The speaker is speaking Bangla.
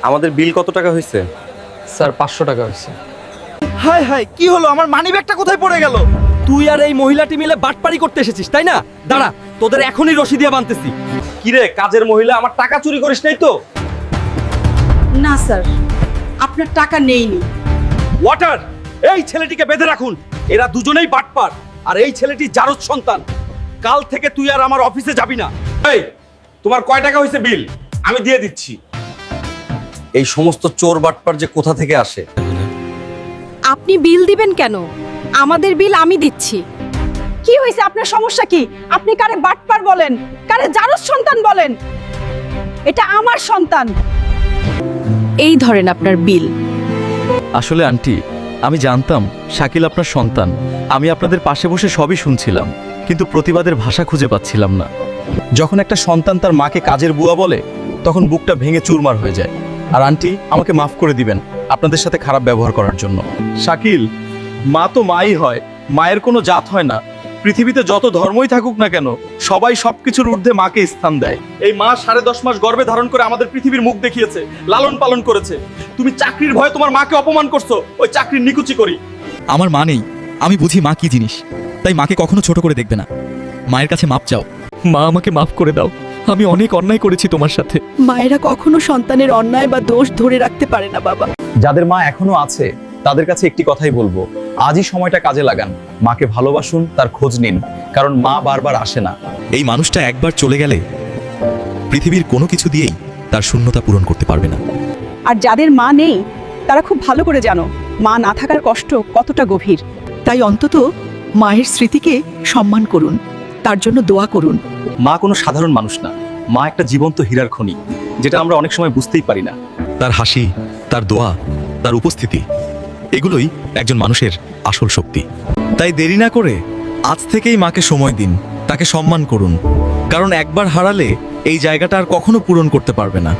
আমাদের বিল কত টাকা হয়েছে? স্যার 500 টাকা হয়েছে। হায় হায়, কি হলো? আমার মানিব্যাগটা কোথায় পড়ে গেল? তুই আর এই মহিলাটি মিলে বাটপারি করতে এসেছিস তাই না? দাঁড়া, তোদের এখনই রশি দিয়ে বানতেছি। কিরে কাজের মহিলা, আমার টাকা চুরি করিস নাই তো? না স্যার, আপনার টাকা নেইনি। ওয়াটার, এই ছেলেটিকে বেঁধে রাখুন। এরা দুজনেই বাটপার, আর এই ছেলেটি জারদ সন্তান। কাল থেকে তুই আর আমার অফিসে যাবি না। এই, তোমার কয় টাকা হয়েছে বিল? আমি দিয়ে দিচ্ছি। এই সমস্ত চোর বাটপার যে কোথা থেকে আসে? আপনি বিল দিবেন কেন? আমাদের বিল আমি দিচ্ছি। কি হয়েছে? আপনার সমস্যা কি? আপনি কারে বাটপার বলেন, কারে জারজ সন্তান বলেন? এটা আমার সন্তান। এই ধরেন আপনার বিল। আসলে আন্টি, আমি জানতাম শাকিল আপনার সন্তান। আমি আপনাদের পাশে বসে সবই শুনছিলাম, কিন্তু প্রতিবাদের ভাষা খুঁজে পাচ্ছিলাম না। যখন একটা সন্তান তার মাকে কাজের বুয়া বলে, তখন বুকটা ভেঙে চুরমার হয়ে যায়। আর আন্টি, আমাকে মাফ করে দিবেন আপনাদের সাথে খারাপ ব্যবহার করার জন্য। শাকিল, মা তো মাই হয়, মায়ের কোনো জাত হয় না। পৃথিবীতে যত ধর্মই থাকুক না কেন, সবাই সবকিছুর ঊর্ধ্বে মাকে স্থান দেয়। এই মা 10.5 মাস গর্ভে ধারণ করে আমাদের পৃথিবীর মুখ দেখিয়েছে, লালন পালন করেছে। তুমি চাকরির ভয়ে তোমার মাকে অপমান করছো, ওই চাকরির নিকুচি করি। আমার মা নেই, আমি বুঝি মা কি জিনিস, তাই মাকে কখনো ছোট করে দেখবে না। মায়ের কাছে মাপ চাও। মা, আমাকে মাফ করে দাও, আমি অনেক অন্যায় করেছি তোমার সাথে। মায়েরা কখনো সন্তানের অন্যায় বা দোষ ধরে রাখতে পারে না বাবা। যাদের মা এখনো আছে তাদের কাছে একটি কথাই বলবো, আজই সময়টা কাজে লাগান। মাকে ভালোবাসুন, তার খোঁজ নিন, কারণ মা বারবার আসে না। এই মানুষটা একবার চলে গেলে পৃথিবীর কোনো কিছু দিয়েই তার শূন্যতা পূরণ করতে পারবে না। আর যাদের মা নেই তারা খুব ভালো করে জানো মা না থাকার কষ্ট কতটা গভীর। তাই অন্তত মায়ের স্মৃতিকে সম্মান করুন, তার জন্য দোয়া করুন। মা কোনো সাধারণ মানুষ না, মা একটা জীবন্ত হীরার খনি, যেটা আমরা অনেক সময় বুঝতেই পারি না। তার হাসি, তার দোয়া, তার উপস্থিতি, এগুলোই একজন মানুষের আসল শক্তি। তাই দেরি না করে আজ থেকেই মাকে সময় দিন, তাকে সম্মান করুন, কারণ একবার হারালে এই জায়গাটা আর কখনো পূরণ করতে পারবে না।